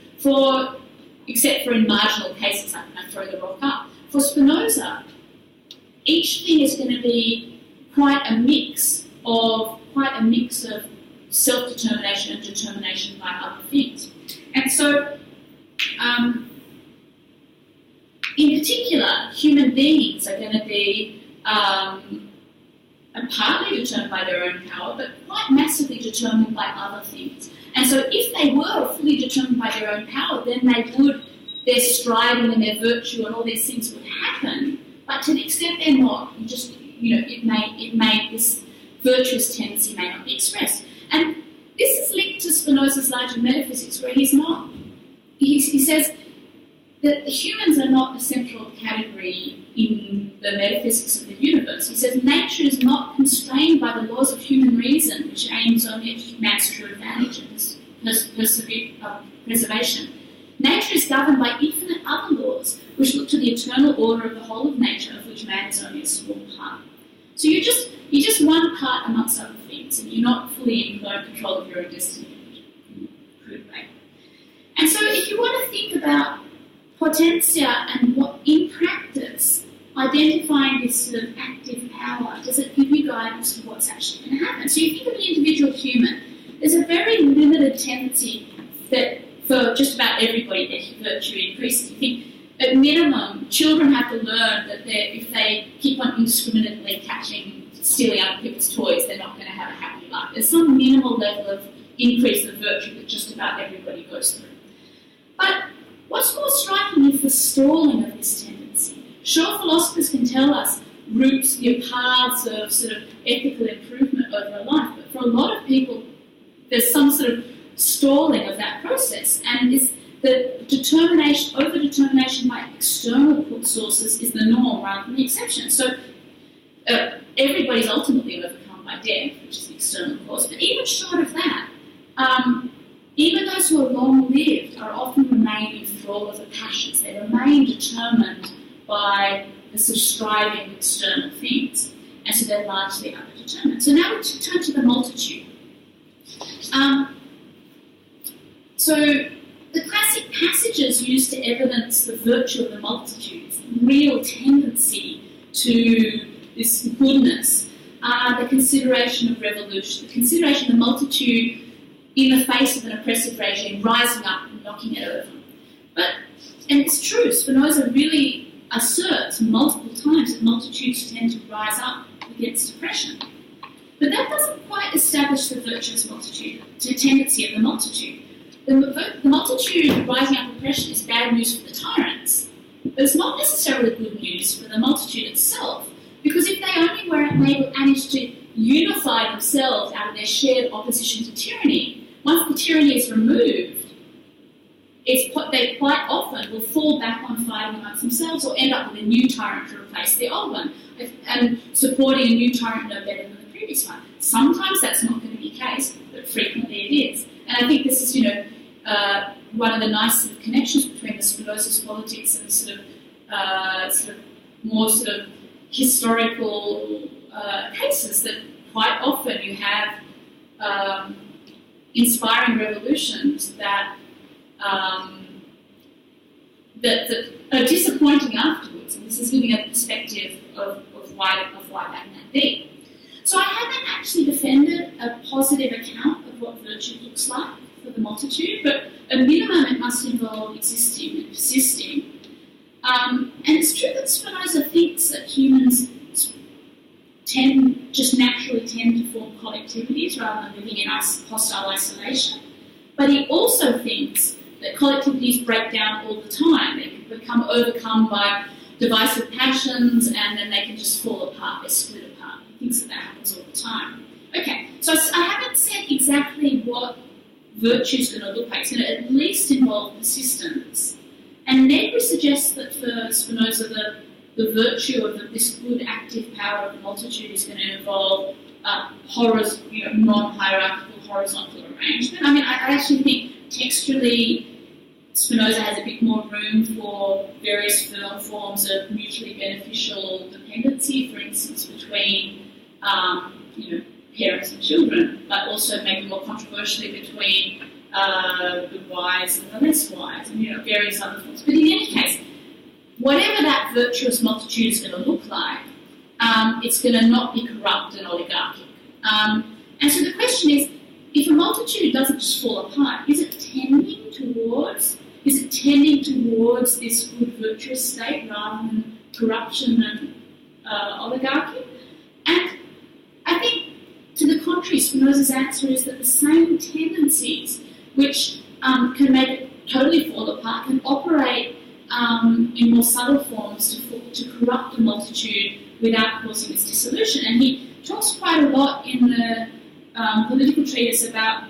Except for in marginal cases like when I throw the rock up. For Spinoza, each thing is going to be quite a mix of self-determination and determination by other things. And so, in particular, human beings are going to be partly determined by their own power, but quite massively determined by other things. And so if they were fully determined by their own power, then their striving and their virtue and all these things would happen. But to the extent they're not, this virtuous tendency may not be expressed. And this is linked to Spinoza's larger metaphysics, where he says that humans are not a central category in the metaphysics of the universe. He says nature is not constrained by the laws of human reason, which aims only at man's true advantage and preservation. Nature is governed by infinite other laws, which look to the eternal order of the whole of nature, of which man is only a small part. So you're just one part amongst other things, and you're not fully in control of your own destiny in a crude way. And so if you want to think about Potentia and what, in practice, identifying this sort of active power, does it give you guidance to what's actually going to happen? So you think of an individual human, there's a very limited tendency that for just about everybody that virtue increases. You think, at minimum, children have to learn that if they keep on indiscriminately stealing other people's toys, they're not going to have a happy life. There's some minimal level of increase of virtue that just about everybody goes through. But what's more striking is the stalling of this tendency. Sure, philosophers can tell us routes, paths of sort of ethical improvement over a life, but for a lot of people, there's some sort of stalling of that process, and the over-determination by external sources is the norm rather than the exception. So everybody's ultimately overcome by death, which is the external cause, but even short of that, even those who are long-lived are often remain in thrall of the passions. They remain determined by the sort of striving external things, and so they're largely underdetermined. So now we turn to the multitude. So the classic passages used to evidence the virtue of the multitude, real tendency to this goodness, are the consideration of revolution, the consideration of the multitude in the face of an oppressive regime rising up and knocking it over. And it's true, Spinoza really asserts multiple times that multitudes tend to rise up against oppression. But that doesn't quite establish the virtuous multitude, the tendency of the multitude. The multitude rising up oppression is bad news for the tyrants, but it's not necessarily good news for the multitude itself, because if they only were managed to unify themselves out of their shared opposition to tyranny, once the tyranny is removed, they quite often will fall back on fighting amongst themselves or end up with a new tyrant to replace the old one, and supporting a new tyrant no better than the previous one. Sometimes that's not going to be the case, but frequently it is. And I think this is, one of the nice sort of connections between the Spinozist politics and the sort of more historical cases, that quite often you have inspiring revolutions that are disappointing afterwards, and this is giving a perspective of why that might be. So I haven't actually defended a positive account of what virtue looks like for the multitude, but a minimum it must involve existing and persisting. And it's true that Spinoza thinks that humans naturally tend to form collectivities rather than living in hostile isolation. But he also thinks that collectivities break down all the time. They can become overcome by divisive passions, and then they can just fall apart, they split apart. He thinks that happens all the time. Okay, so I haven't said exactly what virtue is going to look like. It's going to at least involve persistence. And Negri suggests that for Spinoza, the virtue of this good active power of the multitude is going to involve non-hierarchical horizontal arrangement. I mean, I actually think textually Spinoza has a bit more room for various forms of mutually beneficial dependency, for instance, between parents and children, but also maybe more controversially between the wise and the less wise, and various other forms. But in any case, whatever that virtuous multitude is going to look like, it's going to not be corrupt and oligarchic. And so the question is, if a multitude doesn't just fall apart, is it tending towards this good virtuous state rather than corruption and oligarchy? And I think, to the contrary, Spinoza's answer is that the same tendencies which can make it totally fall apart can operate in more subtle forms to corrupt a multitude without causing its dissolution. And he talks quite a lot in the political treatise about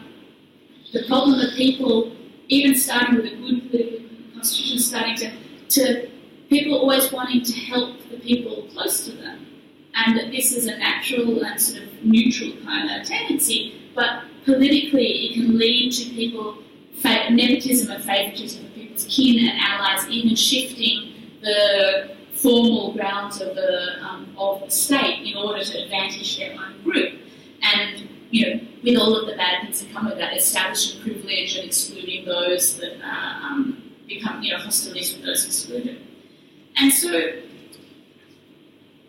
the problem that people, even starting with a good political constitution, starting to people always wanting to help the people close to them, and that this is a natural and sort of neutral kind of tendency, but politically it can lead to people nepotism and favouritism of people's kin and allies, even shifting the formal grounds of the state in order to advantage their own group. And with all of the bad things that come with that, establishing privilege and excluding those that become hostilities with those excluded. And so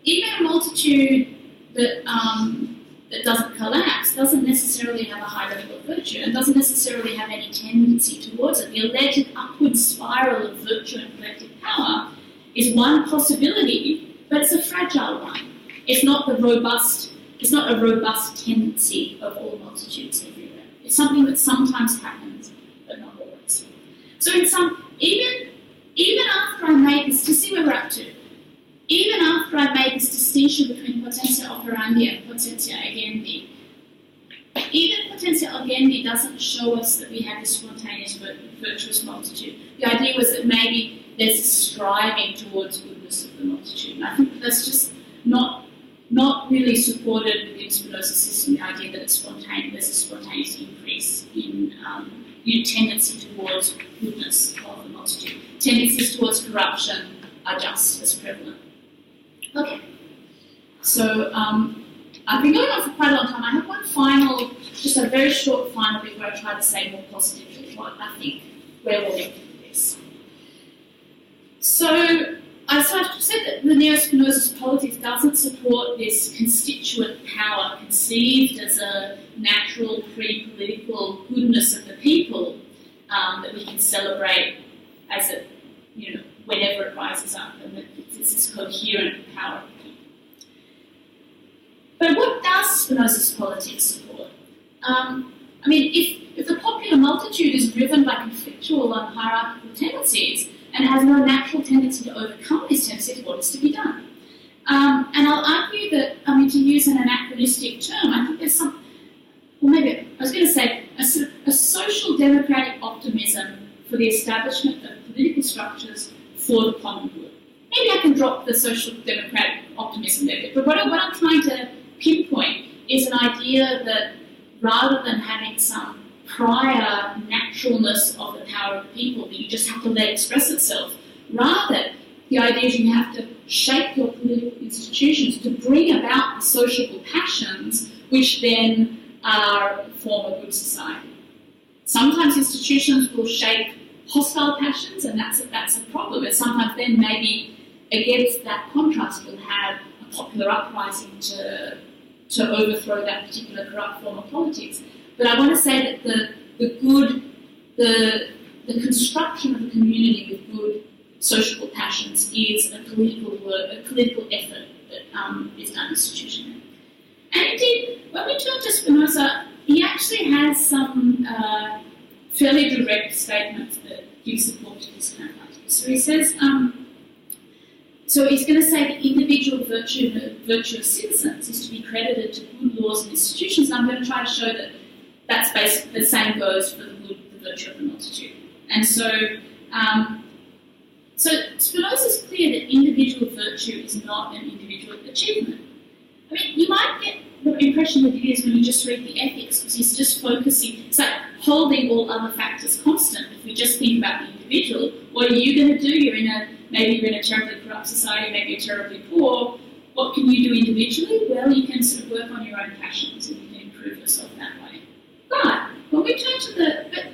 even a multitude that doesn't collapse doesn't necessarily have a high level of virtue and doesn't necessarily have any tendency towards it. The alleged upward spiral of virtue and collective power is one possibility, but it's a fragile one. It's not a robust tendency of all multitudes everywhere. It's something that sometimes happens, but not always. So even after I made this, to see where we're up to, even after I made this distinction between potentia operandi and potentia agendi, even potentia agendi doesn't show us that we have this spontaneous virtuous multitude. The idea was that maybe there's a striving towards goodness of the multitude. And I think that's just not really supported within Spinoza's system, the idea that there's a spontaneous increase in tendency towards goodness of the multitude. Tendencies towards corruption are just as prevalent. Okay, so I've been going on for quite a long time. I have one final, just a very short final bit where I try to say more positively what I think, where we'll get with this. So I've said that the neo-Spinozist politics doesn't support this constituent power conceived as a natural pre-political goodness of the people that we can celebrate as it, whenever it rises up, and that it's this coherent power of the people. But what does Spinozist politics support? If the popular multitude is driven by conflictual and hierarchical tendencies and has no natural tendency to overcome these tendencies, what is to be done? And I'll argue that, to use an anachronistic term, I think there's some, or maybe I was going to say, a social democratic optimism for the establishment of political structures for the common good. Maybe I can drop the social democratic optimism there, but what I'm trying to pinpoint is an idea that rather than having some prior naturalness of the power of the people that you just have to let express itself, rather the idea is you have to shape your political institutions to bring about the sociable passions which then form a good society. Sometimes institutions will shape hostile passions, and that's a problem. And sometimes then maybe against that contrast we'll have a popular uprising to overthrow that particular corrupt form of politics. But I want to say that the good the construction of a community with good sociable passions is a political work, a political effort that is done institutionally. And indeed, when we turn to Spinoza, he actually has some fairly direct statements that give support to this kind of idea. So he says, so he's going to say the individual virtue of citizens is to be credited to good laws and institutions, and I'm going to try to show that that's basically the same goes for the virtue of the multitude. And so, so Spinoza's clear that individual virtue is not an individual achievement. I mean, you might get the impression that it is when you just read the ethics, because he's just focusing, it's like holding all other factors constant. If we just think about the individual, what are you going to do? Maybe you're in a terribly corrupt society, maybe you're terribly poor. What can you do individually? Well, you can sort of work on your own passions and you can improve yourself that way. But when we turn to but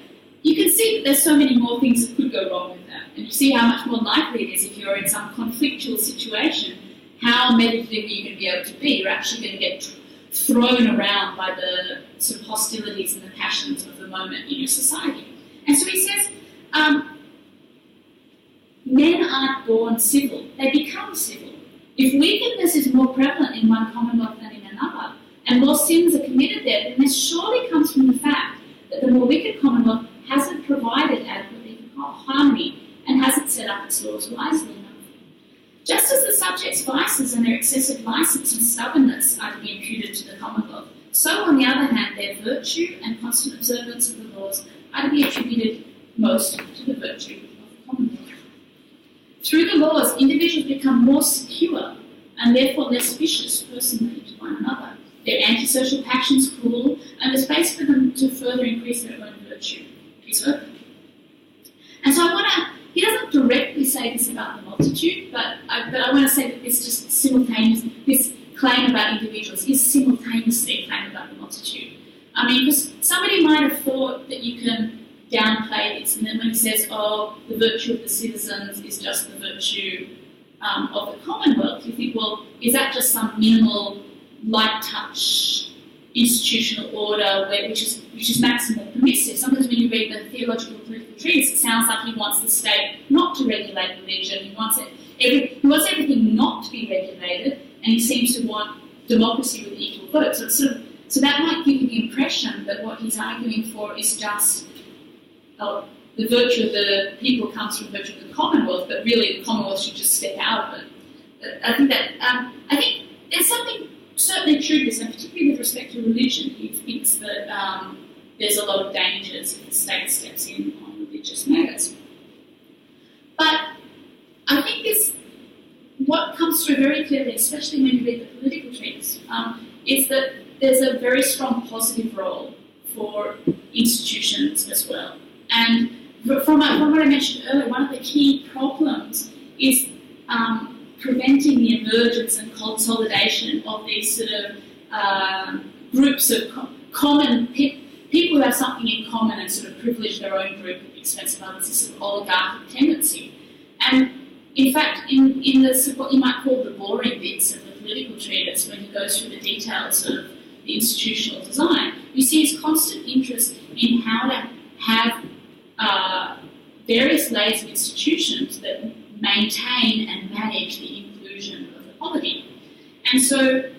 you can see that there's so many more things that could go wrong with that. And you see how much more likely it is if you're in some conflictual situation, how meditative you're going to be able to be. You're actually going to get thrown around by the sort of hostilities and the passions of the moment in your society. And so he says, men aren't born civil, they become civil. If wickedness is more prevalent in one commonwealth than in another, and more sins are committed there, then this surely comes from the fact that the more wicked commonwealth hasn't provided adequately for harmony and hasn't set up its laws wisely enough. Just as the subjects' vices and their excessive license and stubbornness are to be imputed to the commonwealth, so on the other hand their virtue and constant observance of the laws are to be attributed most to the virtue of the commonwealth. Through the laws, individuals become more secure and therefore less vicious personally to one another. Their antisocial passions cool, and the space for them to further increase their own virtue is open. And so he doesn't directly say this about the multitude, but I want to say that this claim about individuals is simultaneously a claim about the multitude. I mean, because somebody might have thought that you can downplay this, and then when he says, oh, the virtue of the citizens is just the virtue of the commonwealth, you think, well, is that just some minimal, light touch institutional order which is maximally permissive? Sometimes when you read the theological political treatise, it sounds like he wants the state not to regulate religion. He wants everything not to be regulated, and he seems to want democracy with equal vote. So that might give you the impression that what he's arguing for is just the virtue of the people comes from virtue of the commonwealth, but really the commonwealth should just step out of it. I think there's something certainly true to this, and particularly with respect to religion. He thinks that there's a lot of dangers if the state steps in on religious matters. But I think what comes through very clearly, especially when you read the political treatise, is that there's a very strong positive role for institutions as well. And from what I mentioned earlier, one of the key problems is preventing the emergence and consolidation of these sort of groups of common people who have something in common and sort of privilege their own group at the expense of others, this sort of oligarchic tendency. And in fact, in what you might call the boring bits of the political treatise, when he goes through the details of the institutional design, you see his constant interest in how to have various layers of institutions that maintain and manage the inclusion of the polity. And so,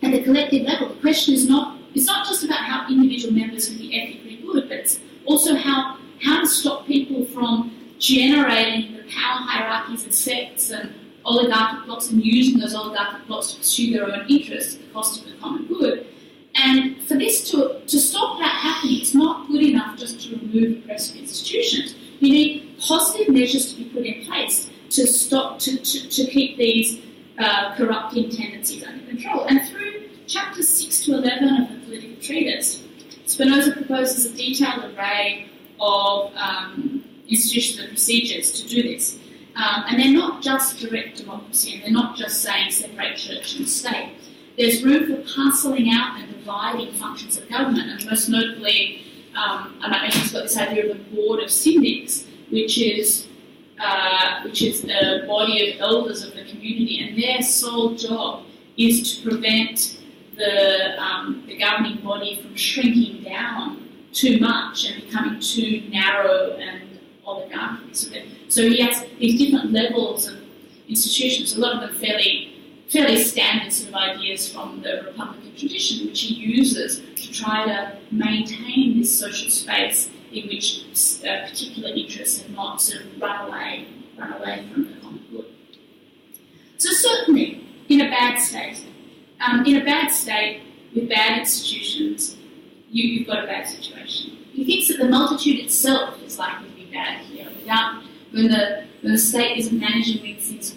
at the collective level, the question is it's not just about how individual members can be ethically good, but it's also how to stop people from generating the power hierarchies and sects and oligarchic blocks and using those oligarchic blocks to pursue their own interests at the cost of the common good. And for this to stop that happening, it's not good enough just to remove oppressive institutions. You need positive measures to be put in place to stop, to keep these corrupting tendencies under control. And through chapters 6 to 11 of the political treatise, Spinoza proposes a detailed array of institutions and procedures to do this. And they're not just direct democracy, and they're not just saying separate church and state. There's room for parcelling out and dividing functions of government, and most notably, I might mention he's got this idea of a board of syndics, which is a body of elders of the community, and their sole job is to prevent the governing body from shrinking down too much and becoming too narrow and oligarchical. So he has these different levels of institutions, a lot of them fairly standard sort of ideas from the Republican tradition, which he uses to try to maintain this social space in which particular interests have not sort of run away from the common good. So certainly, in a bad state with bad institutions, you've got a bad situation. He thinks that the multitude itself is likely to be bad here. When the state isn't managing these things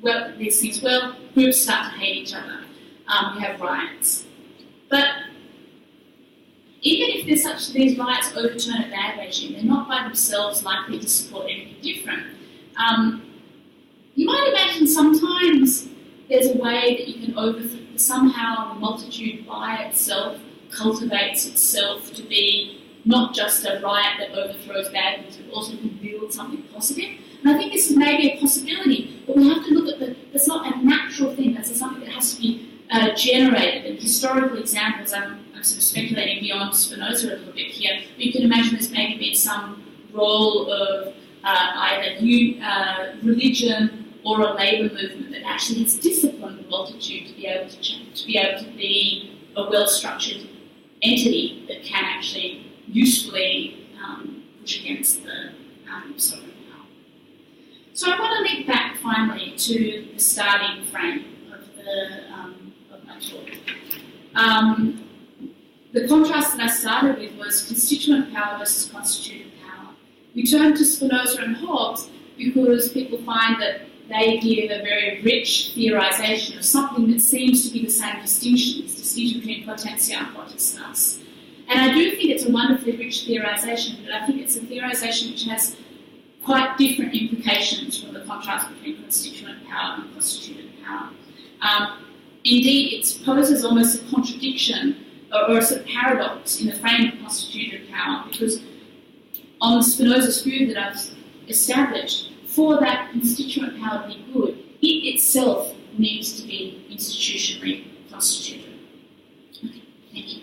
well, groups start to hate each other. We have riots. But even if these riots overturn a bad regime, they're not by themselves likely to support anything different. You might imagine sometimes there's a way that you can somehow the multitude by itself cultivates itself to be not just a riot that overthrows bad things, but also can build something positive. And I think this is maybe a possibility, but we have to look at that's not a natural thing, that's something that has to be generated. And historical examples, I'm sort of speculating beyond Spinoza a little bit here, but you can imagine there's maybe been some role of either religion or a labour movement that actually has disciplined the multitude to be able to be a well-structured entity that can actually usefully push against the sovereign power. So I want to link back finally to the starting frame of my talk. The contrast that I started with was constituent power versus constituted power. We turned to Spinoza and Hobbes because people find that they give a very rich theorization of something that seems to be the same distinction between Potentia and potestas. And I do think it's a wonderfully rich theorization, but I think it's a theorization which has quite different implications from the contrast between constituent power and constituted power. Indeed, it poses almost a contradiction or a sort of paradox in the frame of constituted power, because on Spinoza's view that I've established, for that constituent power to be good, it itself needs to be institutionally constituted. Okay, thank you.